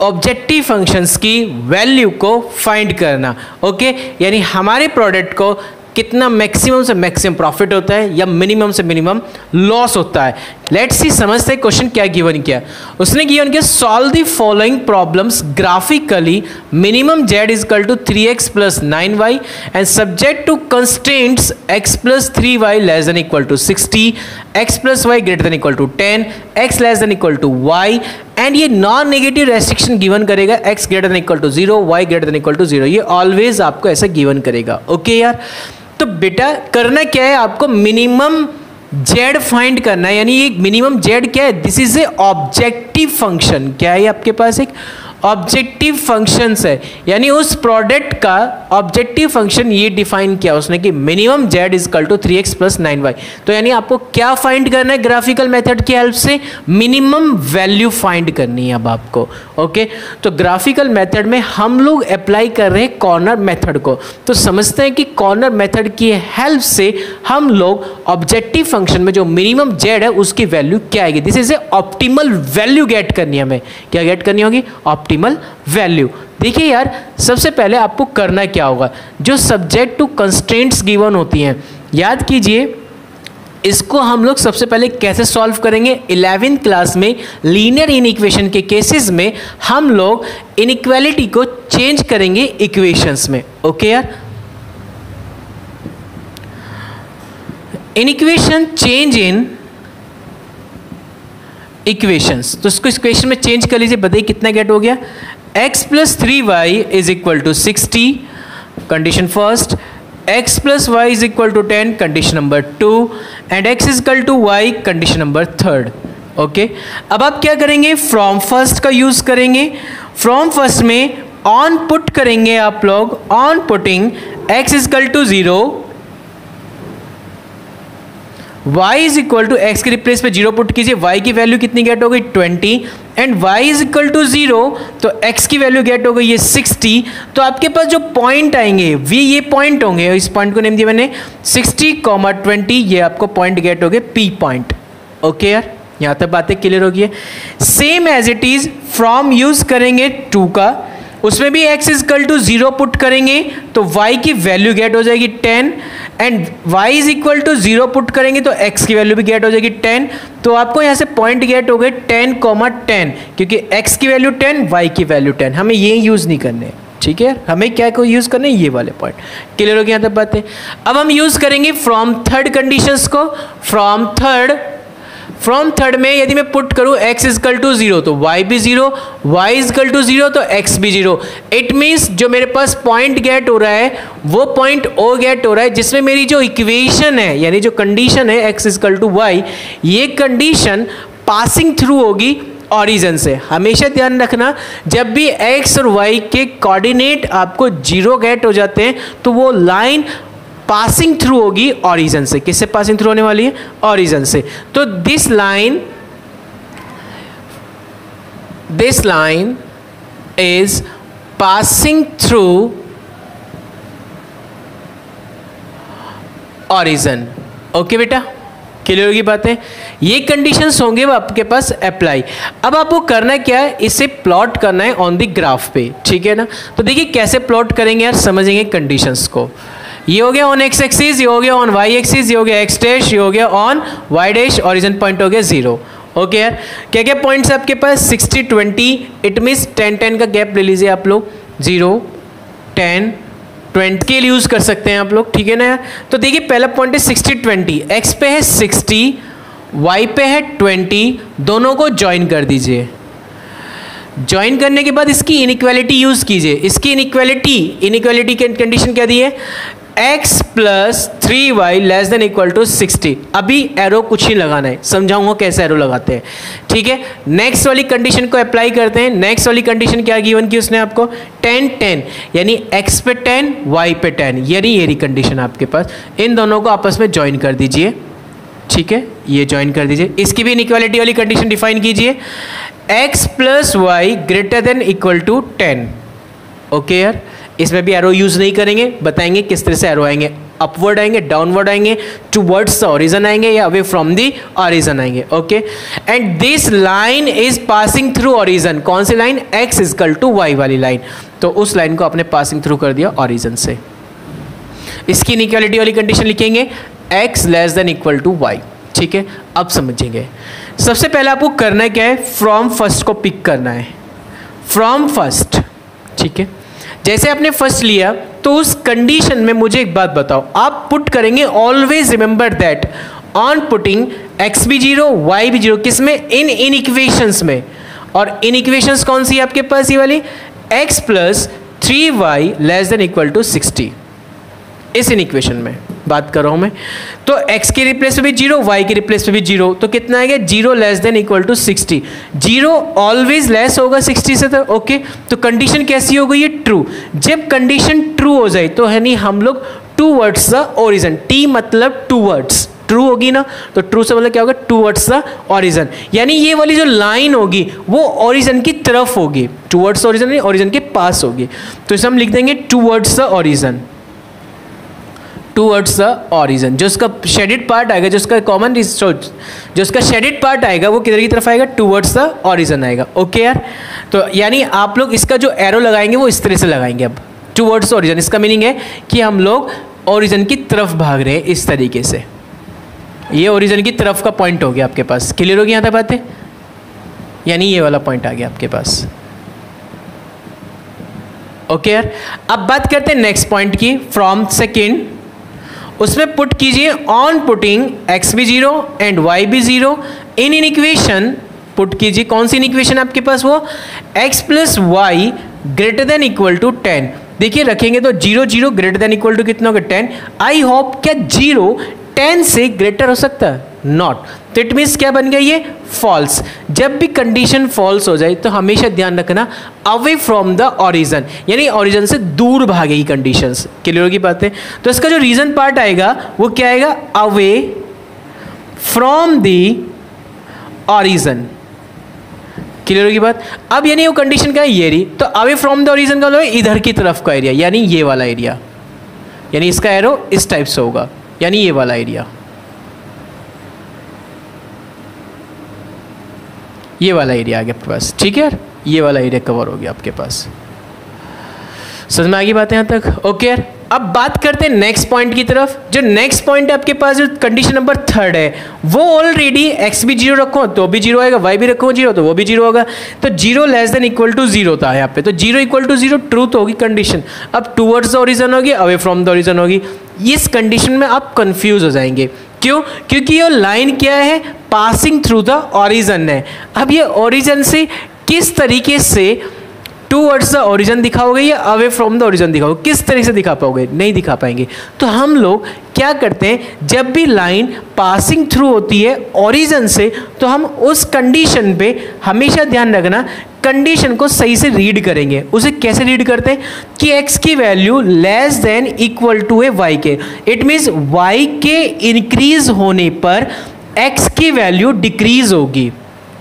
ऑब्जेक्टिव फंक्शंस की वैल्यू को फाइंड करना। ओके यानी हमारे प्रोडक्ट को कितना मैक्सिमम से मैक्सिमम प्रॉफिट होता है या मिनिमम से मिनिमम लॉस होता है। लेट्स सी समझते हैं क्वेश्चन क्या गिवन किया। उसने गिवन किया solve the following problems graphically, minimum z is equal to 3x plus 9y and subject to constraints x plus 3y less than equal to 60, x plus y greater than equal to 10, x less than equal to y and ये non negative restriction given करेगा x greater than equal to 0, y greater than equal to 0। ये always आपको ऐसा given करेगा। Okay यार, तो बेटा करना क्या है, आपको मिनिमम z फाइंड करना है। यानी ये मिनिमम z क्या है, this is A objective function. क्या है आपके पास एक ऑब्जेक्टिव फंक्शंस है, यानी उस प्रोडक्ट का ऑब्जेक्टिव फंक्शन ये डिफाइन किया उसने कि minimum z is equal to 3x plus 9y। तो यानी आपको क्या फाइंड करना है ग्राफिकल मेथड की हेल्प से, मिनिमम वैल्यू फाइंड करनी है अब आपको। ओके तो ग्राफिकल मेथड में हम लोग अप्लाई कर रहे हैं कॉर्नर मेथड को। तो समझते हैं कि कॉर्नर मेथड की हेल्प से हम लोग ऑब्जेक्टिव फंक्शन में जो मिनिमम z है उसकी वैल्यू क्या आएगी, this is A optimal value gate करनी है हमें। क्या गेट करनी होगी, ऑप्टिमल वैल्यू। देखिए यार सबसे पहले आपको करना क्या होगा, जो सब्जेक्ट टू कंस्ट्रेंट्स गिवन होती हैं याद कीजिए, इसको हम लोग सबसे पहले कैसे सॉल्व करेंगे। 11th क्लास में लीनियर इनइक्वेशन के केसेस में हम लोग इनइक्वालिटी को चेंज करेंगे इक्वेशंस में। ओके यार, इनइक्वेशन चेंज इन इक्वेशंस, तो इसको इक्वेशन में चेंज कर लीजिए। बताइए कितना गेट हो गया, x plus 3y is equal to 60 condition first, x plus y is equal to 10 condition number 2 and x is equal to y condition number 3। Okay अब आप क्या करेंगे, फ्रॉम फर्स्ट का यूज करेंगे। फ्रॉम फर्स्ट में on put करेंगे आप लोग, on putting x is equal to 0, y is equal to x के रिप्लेस पे 0 पुट कीजिए, y की वैल्यू कितनी गेट हो गई 20 and y is equal to 0, तो x की वैल्यू गेट हो गई ये 60। तो आपके पास जो पॉइंट आएंगे v ये पॉइंट होंगे, इस पॉइंट को नेम दिया मैंने 60,20, ये आपको पॉइंट गेट हो गए p पॉइंट। ओके यार यहाँ तक बातें क्लियर हो गई। Same as it is from use करेंगे 2 का, उसमें भी x is equal to 0 put करेंगे तो y की वैल्यू गेट हो जाएगी 10 and y is equal to 0 put करेंगे तो x की वैल्यू भी गेट हो जाएगी 10। तो आपको यहाँ से पॉइंट गेट हो गए 10,10 क्योंकि x की वैल्यू 10, y की वैल्यू 10। हमें ये यूज़ नहीं करने, ठीक है, हमें क्या को यूज़ करना है, ये वाले पॉइंट। क्लियर हो गया यहाँ तक बातें। अब हम यूज़ करेंगे फ्रॉम थर्ड कंडीशंस को। फ्रॉम थर्ड में यदि मैं पुट करूं x इज इक्वल टू 0 तो y भी 0, y इज इक्वल टू 0 तो x भी 0। इट मीन्स जो मेरे पास पॉइंट गेट हो रहा है वो पॉइंट o गेट हो रहा है जिसमें मेरी जो इक्वेशन है यानी जो कंडीशन है x is equal to y, ये कंडीशन पासिंग थ्रू होगी ऑरिजिन से। हमेशा ध्यान रखना जब भी x और y के कोऑर्डिनेट आपको 0 गेट हो जाते हैं तो वो लाइन पासिंग थ्रू होगी ऑरिजिन से। किससे पासिंग थ्रू होने वाली है, ऑरिजिन से। तो this line is passing through origin. Okay बेटा क्लियर होगी बातें, ये कंडीशंस होंगे वो आपके पास अप्लाई। अब आपको करना क्या है, इसे प्लॉट करना है ऑन द ग्राफ पे, ठीक है ना। तो देखिए कैसे प्लॉट करेंगे यार, समझेंगे कंडीशंस को। ये हो गया ऑन एक्स एक्सिस, ये हो गया ऑन वाई एक्सिस, ये हो गया एक्स डैश, ये हो गया on y dash, origin point हो गया 0। ओके यार, क्या क्या पॉइंट्स है आपके पास? 60 20, इट मीन्स 10 10 का गैप ले लीजिए आप लोग, 0 10 20 के लिए यूज कर सकते हैं आप लोग, ठीक है ना यार। तो देखिए पहला पॉइंट है 60 20, एक्स पे है 60, वाई पे है 20, दोनों को ज्वाइन कर दीजिए। ज्वाइन करने के बाद इसकी इनइक्वालिटी यूज कीजिए। इसकी इनइक्वालिटी की कंडीशन क्या दी है? x plus 3y less than equal to 60। अभी एरो कुछ ही लगाना है, समझाऊंगा कैसे एरो लगाते हैं, ठीक है। नेक्स्ट वाली कंडीशन को अप्लाई करते हैं। नेक्स्ट वाली कंडीशन क्या गिवन की उसने आपको? 10 10, यानी x पे 10 y पे 10, यानी ये रही कंडीशन आपके पास। इन दोनों को आपस में ज्वाइन कर दीजिए, ठीक है, ये ज्वाइन कर दीजिए। इसकी भी इनइक्वालिटी वाली कंडीशन डिफाइन कीजिए, x plus y greater than equal to 10। Okay यार, इसमें भी एरो यूज नहीं करेंगे, बताएंगे किस तरह से एरो आएंगे, अपवर्ड आएंगे, डाउनवर्ड आएंगे, टुवर्ड्स द ओरिजिन आएंगे या अवे फ्रॉम द ओरिजिन आएंगे। Okay, and this line is passing through origin. कौन सी line? x equal to y वाली लाइन। तो उस लाइन को आपने पासिंग थ्रू कर दिया ओरिजिन से। इसकी इनइक्वालिटी वाली कंडीशन लिखेंगे x less than equal to y, ठीक है। अब समझेंगे, सबसे पहले आपको करना क्या है? फ्रॉम फर्स्ट को पिक करना है, फ्रॉम फर्स्ट, ठीक है। जैसे आपने फर्स्ट लिया तो उस कंडीशन में मुझे एक बात बताओ, आप पुट करेंगे, always remember that on putting x भी 0 y भी 0, किस में? इन इक्वेशंस में। और इन इक्वेशंस कौन सी है आपके पास? ये वाली, x plus 3y less than equal to 60, इस इन इक्वेशन में बात कर रहा हूं मैं। तो x के रिप्लेस पे भी 0, y के रिप्लेस पे भी 0, तो कितना आएगा? 0 less than equal to 60। 0 always less होगा 60 से, तो ओके। तो कंडीशन कैसी हो गई है? ट्रू। जब कंडीशन ट्रू हो जाए तो है नहीं, हम लोग टूवर्ड्स द ओरिजिन, टी मतलब टूवर्ड्स, ट्रू होगी ना, तो ट्रू से मतलब क्या होगा? टूवर्ड्स द ओरिजिन, यानी ये वाली जो लाइन होगी वो ओरिजिन की तरफ होगी, टूवर्ड्स ओरिजिन नहीं, ओरिजिन के पास होगी। तो इसे हम लिख देंगे towards the origin, towards the origin. जो उसका शेडेड पार्ट आएगा, जो उसका कॉमन जो उसका शेडेड पार्ट आएगा वो किधर की तरफ आएगा? टूवर्ड्स द ओरिजिन आएगा। ओके यार, तो यानी आप लोग इसका जो एरो लगाएंगे वो इस तरह से लगाएंगे। अब टूवर्ड्स ओरिजिन, इसका मीनिंग है कि हम लोग ओरिजिन की तरफ भाग रहे हैं, इस तरीके से। ये ओरिजिन की तरफ का पॉइंट हो गया आपके पास। क्लियर होगी यहाँ तक बातें? यानी ये वाला पॉइंट आ गया आपके पास। ओके यार, अब बात करते हैं नेक्स्ट पॉइंट की, फ्रॉम सेकेंड। उसमें पुट कीजिए ऑन पुटिंग x भी 0 एंड y भी 0 इन इक्वेशन पुट कीजिए। कौन सी इक्वेशन आपके पास? वो x plus y greater than equal to 10। देखिए रखेंगे तो 0 0 ग्रेटर देन इक्वल टू कितना होगा? 10। आई होप क्या 0 10 से ग्रेटर हो सकता है? नॉट। तो इट मीन्स क्या बन गया? ये फॉल्स। जब भी कंडीशन फॉल्स हो जाए तो हमेशा ध्यान रखना अवे फ्रॉम द ओरिजिन, यानी ओरिजिन से दूर भागेगी कंडीशंस। क्लियर होगी बातें? तो इसका जो रीजन पार्ट आएगा वो क्या आएगा? Away from the origin. Clear होगी बात? अब यानी वो कंडीशन क्या है? ये रही। तो अवे फ्रॉम द ओरिजिन का मतलब इधर की तरफ का एरिया, यानी ये वाला एरिया, यानी इसका एरो इस टाइप से होगा, यानी ये वाला एरिया, ये वाला एरिया आ गया आपके पास, ठीक है यार। ये वाला एरिया कवर हो गया आपके पास। समझ में आ गई बात यहाँ तक? ओके यार, अब बात करते हैं नेक्स्ट पॉइंट की तरफ। जो नेक्स्ट पॉइंट है आपके पास, जो कंडीशन नंबर 3 है, वो ऑलरेडी x भी 0 रखो तो भी 0 आएगा, y भी रखो 0 तो वो भी 0 होगा। तो 0 लेस देन इक्वल टू 0 था यहाँ पे, तो 0 इक्वल टू 0 ट्रूथ होगी कंडीशन। अब टूवर्ड्स द ओरिजिन होगी, अवे फ्रॉम द ओरिजिन होगी। इस कंडीशन में आप कंफ्यूज हो जाएंगे। क्यों? क्योंकि ये लाइन क्या है? पासिंग थ्रू द ओरिजिन है। अब ये ओरिजिन से किस तरीके से टूवर्ड्स द ओरिजिन दिखाओगे या अवे फ्रॉम द ओरिजिन दिखाओगे? किस तरह से दिखा पाओगे? नहीं दिखा पाएंगे। तो हम लोग क्या करते हैं, जब भी लाइन पासिंग थ्रू होती है ओरिजिन से, तो हम उस कंडीशन पे हमेशा ध्यान रखना, कंडीशन को सही से रीड करेंगे। उसे कैसे रीड करते हैं कि x की value less than equal to है y के। इट मीन्स y के इंक्रीज होने पर x की वैल्यू डिक्रीज होगी।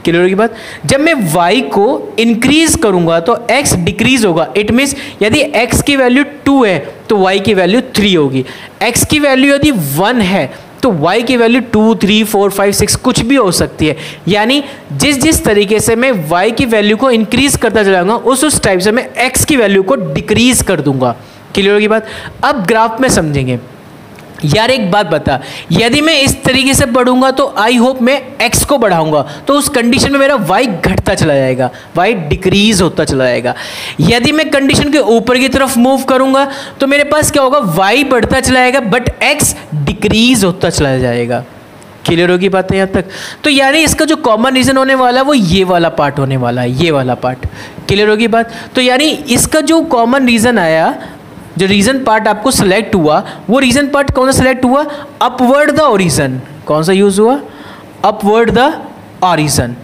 क्लियर होगी बात? जब मैं y को इंक्रीज करूंगा तो x डिक्रीज होगा। इट मीन्स यदि x की वैल्यू 2 है तो y की वैल्यू 3 होगी। x की वैल्यू यदि 1 है तो y की वैल्यू 2 3 4 5 6 कुछ भी हो सकती है। यानी जिस तरीके से मैं y की वैल्यू को इंक्रीज करता चलाऊंगा उस टाइप से मैं x की वैल्यू को डिक्रीज कर दूंगा। क्लियर होगी बात। अब ग्राफ में समझेंगे। यार एक बात बता, यदि मैं इस तरीके से बढ़ूंगा तो आई होप मैं x को बढ़ाऊंगा, तो उस कंडीशन में मेरा y घटता चला जाएगा, y डिक्रीज होता चला जाएगा। यदि मैं कंडीशन के ऊपर की तरफ मूव करूंगा तो मेरे पास क्या होगा, y बढ़ता चला जाएगा बट x डिक्रीज होता चला जाएगा। क्लियर होगी बातें यहाँ तक। तो यानी इसका जो कॉमन रीजन होने वाला है वो ये वाला पार्ट होने वाला है, ये वाला पार्ट। क्लियर होगी बात। तो यानी इसका जो कॉमन रीजन आया, जो रीजन पार्ट आपको सिलेक्ट हुआ, वो रीजन पार्ट कौन सा सिलेक्ट हुआ, अपवर्ड द ओरिजन। कौन सा यूज हुआ, अपवर्ड द ओरिजन।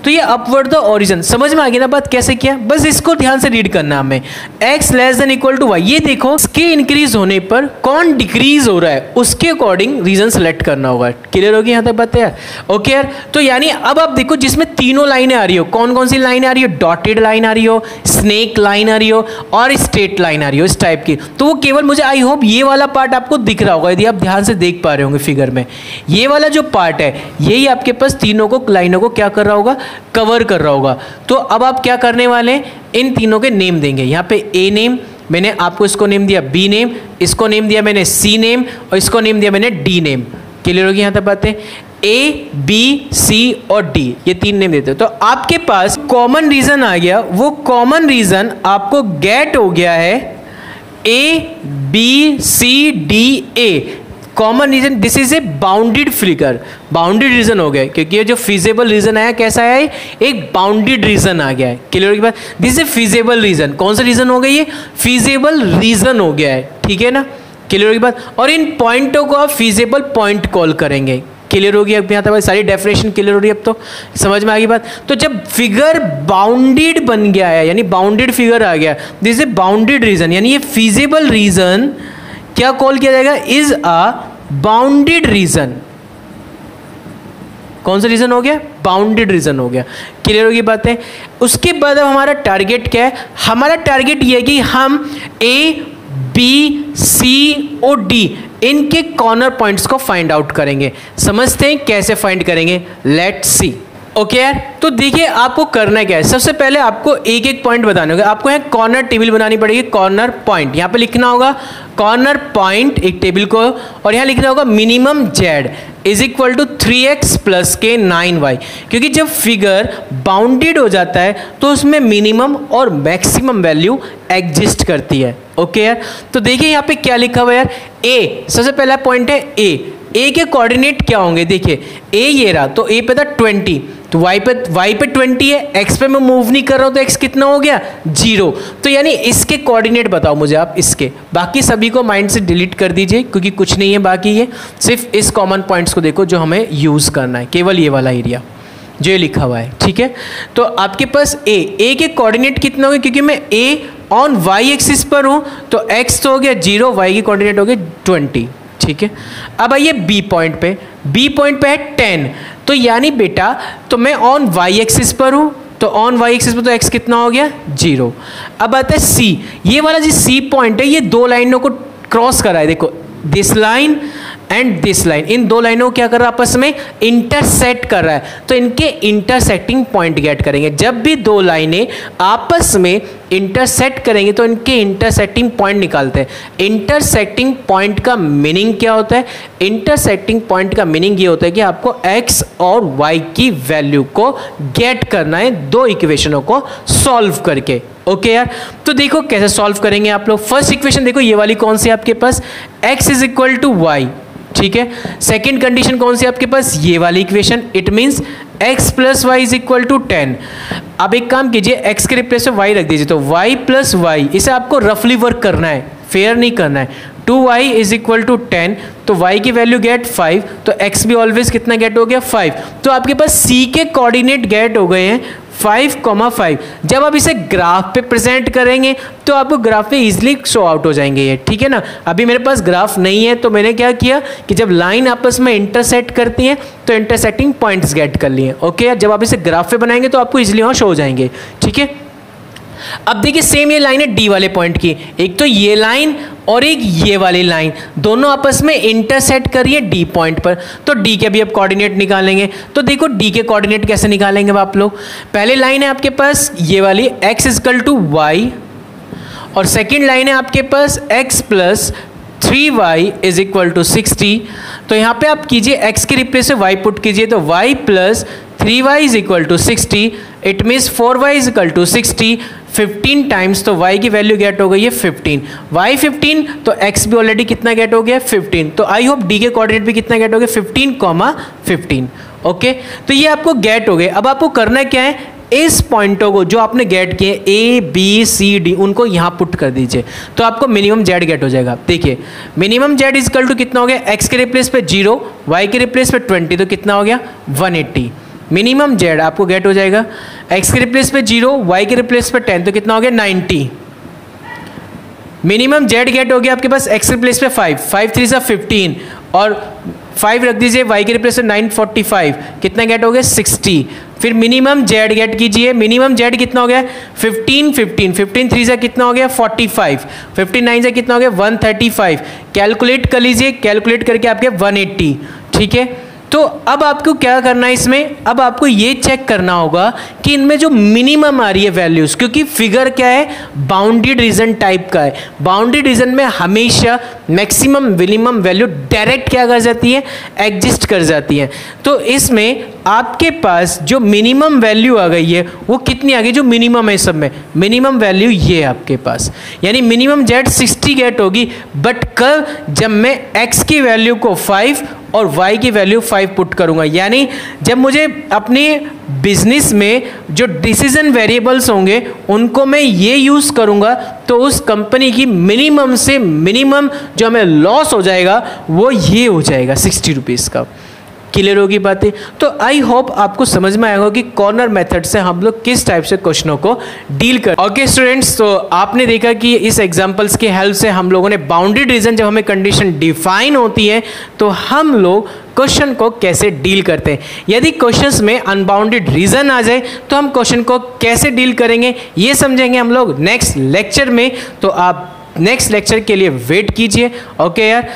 तो ये अपवर्ड द ओरिजन समझ में आ गई ना बात, कैसे किया, बस इसको ध्यान से रीड करना हमें। x less than equal to y, ये देखो इसके इंक्रीज होने पर कौन डिक्रीज हो रहा है उसके अकॉर्डिंग रीजन सेलेक्ट करना होगा। क्लियर होगी यहाँ तक बात है यार। ओके यार, तो यानी अब आप देखो जिसमें तीनों लाइनें आ रही हो, कौन कौन सी लाइन आ रही हो, डॉटेड लाइन आ रही हो, स्नेक लाइन आ रही हो और स्ट्रेट लाइन आ रही हो इस टाइप की। तो वो केवल मुझे आई होप ये वाला पार्ट आपको दिख रहा होगा, यदि आप ध्यान से देख पा रहे होंगे फिगर में। ये वाला जो पार्ट है यही आपके पास तीनों को लाइनों को क्या कर रहा होगा, कवर कर रहा होगा। तो अब आप क्या करने वाले हैं, इन तीनों के नेम देंगे। यहाँ पे ए नेम, मैंने आपको इसको नेम दिया बी नेम, इसको नेम दिया मैंने सी नेम और इसको नेम दिया मैंने डी नेम। क्लियर होगी यहाँ तक बातें। ए बी सी और डी, ये तीन नेम देते हैं। तो आपके पास कॉमन रीजन आ गया, वो कॉमन रीजन आपको गेट हो गया है A B C D A. Common region, this is a bounded figure, bounded region हो गया क्योंकि ये जो फिजिबल रीजन आया कैसा आया है, एक बाउंडेड रीजन आ गया है। क्लियर की बात। This is A feasible region. कौन सा रीजन हो गया, ये फिजिबल रीजन हो गया है, ठीक है ना। क्लियर की बात। और इन पॉइंटों को आप फिजिबल पॉइंट कॉल करेंगे। क्लियर होगी अब यहाँ तक सारी डेफिनेशन क्लियर हो रही है, अब तो समझ में आ गई बात। तो जब फिगर बाउंडेड बन गया है, यानी बाउंडेड फिगर आ गया, this is a bounded reason, यानी ये फिजिबल रीजन क्या कॉल किया जाएगा, इज अ बाउंडेड रीजन। कौन सा रीजन हो गया, बाउंडेड रीजन हो गया। क्लियर होगी बातें। उसके बाद अब हमारा टारगेट क्या है, हमारा टारगेट ये है कि हम ए बी सी और डी इनके कॉर्नर पॉइंट्स को फाइंड आउट करेंगे। समझते हैं कैसे फाइंड करेंगे, लेट्स सी। ओके यार, तो देखिए आपको करना क्या है, सबसे पहले आपको एक एक पॉइंट बताने होगा। आपको यहाँ कॉर्नर टेबल बनानी पड़ेगी, कॉर्नर पॉइंट यहाँ पे लिखना होगा कॉर्नर पॉइंट एक टेबल को, और यहाँ लिखना होगा minimum z is equal to 3x plus के 9y। क्योंकि जब फिगर बाउंडेड हो जाता है तो उसमें मिनिमम और मैक्सिमम वैल्यू एग्जिस्ट करती है। ओके यार, तो देखिए यहाँ पे क्या लिखा हुआ है यार, ए सबसे पहला पॉइंट है ए के कोऑर्डिनेट क्या होंगे, देखिए ए ये रहा, तो ए पे था 20, तो y पे 20 है, x पे मैं मूव नहीं कर रहा हूँ तो x कितना हो गया 0। तो यानी इसके कोऑर्डिनेट बताओ मुझे आप इसके, बाकी सभी को माइंड से डिलीट कर दीजिए क्योंकि कुछ नहीं है बाकी, ये सिर्फ इस कॉमन पॉइंट्स को देखो जो हमें यूज़ करना है, केवल ये वाला एरिया जो ये लिखा हुआ है, ठीक है। तो आपके पास ए के कोऑर्डिनेट कितना हो गया, क्योंकि मैं ए ऑन वाई एक्सिस पर हूँ तो x तो हो गया 0, y की कोऑर्डिनेट हो गया 20, ठीक है। अब आइए बी पॉइंट पे है 10, तो यानी बेटा तो मैं ऑन वाई एक्सिस पर हूँ, तो ऑन वाई एक्सिस पर तो x कितना हो गया 0। अब आता है सी, ये वाला जो सी पॉइंट है ये दो लाइनों को क्रॉस करा है, देखो this line and this line, इन दो लाइनों को क्या कर रहा है आपस में इंटरसेक्ट कर रहा है, तो इनके इंटरसेक्टिंग पॉइंट गेट करेंगे। जब भी दो लाइनें आपस में इंटरसेक्ट करेंगे तो इनके इंटरसेक्टिंग पॉइंट निकालते हैं। इंटरसेक्टिंग पॉइंट का मीनिंग क्या होता है, इंटरसेक्टिंग पॉइंट का मीनिंग ये होता है कि आपको x और y की वैल्यू को गेट करना है दो इक्वेशनों को सॉल्व करके। ओके यार, तो देखो कैसे सॉल्व करेंगे आप लोग। फर्स्ट इक्वेशन देखो ये वाली कौन सी है आपके पास, x is equal to y, ठीक है। सेकेंड कंडीशन कौन सी है आपके पास, ये वाली equation, it means x plus y is equal to 10। अब एक काम कीजिए x के रिप्लेस में y रख दीजिए, तो y प्लस वाई, इसे आपको रफली वर्क करना है, फेयर नहीं करना है। 2y इज इक्वल टू 10, तो y की वैल्यू गेट 5, तो x भी ऑलवेज कितना गेट हो गया 5। तो आपके पास c के कोऑर्डिनेट गेट हो गए हैं 5,5। जब आप इसे ग्राफ पे प्रेजेंट करेंगे तो आपको ग्राफ पे इजीली शो आउट हो जाएंगे ये, ठीक है ना। अभी मेरे पास ग्राफ नहीं है तो मैंने क्या किया कि जब लाइन आपस में इंटरसेक्ट करती हैं तो इंटरसेक्टिंग पॉइंट्स गेट कर लिए। ओके, जब आप इसे ग्राफ पे बनाएंगे तो आपको इजीली वहाँ शो हो जाएंगे, ठीक है। अब देखिए सेम ये लाइन है डी वाले पॉइंट की, एक तो ये लाइन और एक ये वाली लाइन, दोनों आपस में इंटरसेक्ट कर रही है डी पॉइंट पर, तो डी के भी अब कोऑर्डिनेट निकालेंगे। तो देखो डी के कोऑर्डिनेट कैसे निकालेंगे आप लोग, पहले लाइन है आपके पास ये वाली x इक्वल टू वाई, और सेकेंड लाइन है आपके पास x plus 3y is equal to 60। तो यहाँ पे आप कीजिए x के रिप्लेस में y पुट कीजिए, तो y plus 3y is equal to 60, it means 4y is equal to 60, 15 times, तो y की वैल्यू गेट हो गई है 15, y 15, तो x भी ऑलरेडी कितना गेट हो गया 15। तो आई होप d के कोऑर्डिनेट भी कितना गेट हो गया 15,15। ओके, तो ये आपको गेट हो गए। अब आपको करना क्या है, इस पॉइंटों को जो आपने गेट किए ए बी सी डी उनको यहाँ पुट कर दीजिए, तो आपको मिनिमम जेड गेट हो जाएगा। देखिए मिनिमम जेड इजकल टू कितना हो गया, एक्स के रिप्लेस पे 0, वाई के रिप्लेस पे 20, तो कितना हो गया 180। मिनिमम जेड आपको गेट हो जाएगा, एक्स के रिप्लेस पे 0, वाई के रिप्लेस पे 10, तो कितना हो गया 90। मिनिमम जेड गेट हो गया आपके पास, एक्स के रिप्लेस पे 5, 5 3 से 15 और 5 रख दीजिए, वाई के रिप्लेस पे 945, कितना गेट हो गया 60। फिर मिनिमम जेड गेट कीजिए, मिनिमम जेड कितना हो गया 15 15, 15 3 से कितना हो गया 45, 15 9 से कितना हो गया 135। कैलकुलेट कर लीजिए, कैलकुलेट करके आपके 180। ठीक है, तो अब आपको क्या करना है इसमें, अब आपको ये चेक करना होगा कि इनमें जो मिनिमम आ रही है वैल्यूज, क्योंकि फिगर क्या है बाउंडेड रीजन टाइप का है, बाउंडेड रीजन में हमेशा मैक्सिमम मिनिमम वैल्यू डायरेक्ट क्या कर जाती है एग्जिस्ट कर जाती है। तो इसमें आपके पास जो मिनिमम वैल्यू आ गई है वो कितनी आ गई, जो मिनिमम है सब में मिनिमम वैल्यू ये आपके पास, यानी मिनिमम जेड 60 गेट होगी। बट कब, जब मैं x की वैल्यू को 5 और y की वैल्यू 5 पुट करूंगा, यानी जब मुझे अपने बिजनेस में जो डिसीजन वेरिएबल्स होंगे उनको मैं ये यूज़ करूंगा, तो उस कंपनी की मिनिमम से मिनिमम जो हमें लॉस हो जाएगा वो ये हो जाएगा 60 रुपीज़ का। क्लियर होगी बातें? तो आई होप आपको समझ में आएगा कि कॉर्नर मेथड से हम लोग किस टाइप से क्वेश्चनों को डील कर। ओके स्टूडेंट्स, तो आपने देखा कि इस एग्जांपल्स की हेल्प से हम लोगों ने बाउंडेड रीजन जब हमें कंडीशन डिफाइन होती है तो हम लोग क्वेश्चन को कैसे डील करते हैं। यदि क्वेश्चंस में अनबाउंडेड रीजन आ जाए तो हम क्वेश्चन को कैसे डील करेंगे ये समझेंगे हम लोग नेक्स्ट लेक्चर में। तो आप नेक्स्ट लेक्चर के लिए वेट कीजिए। ओके यार।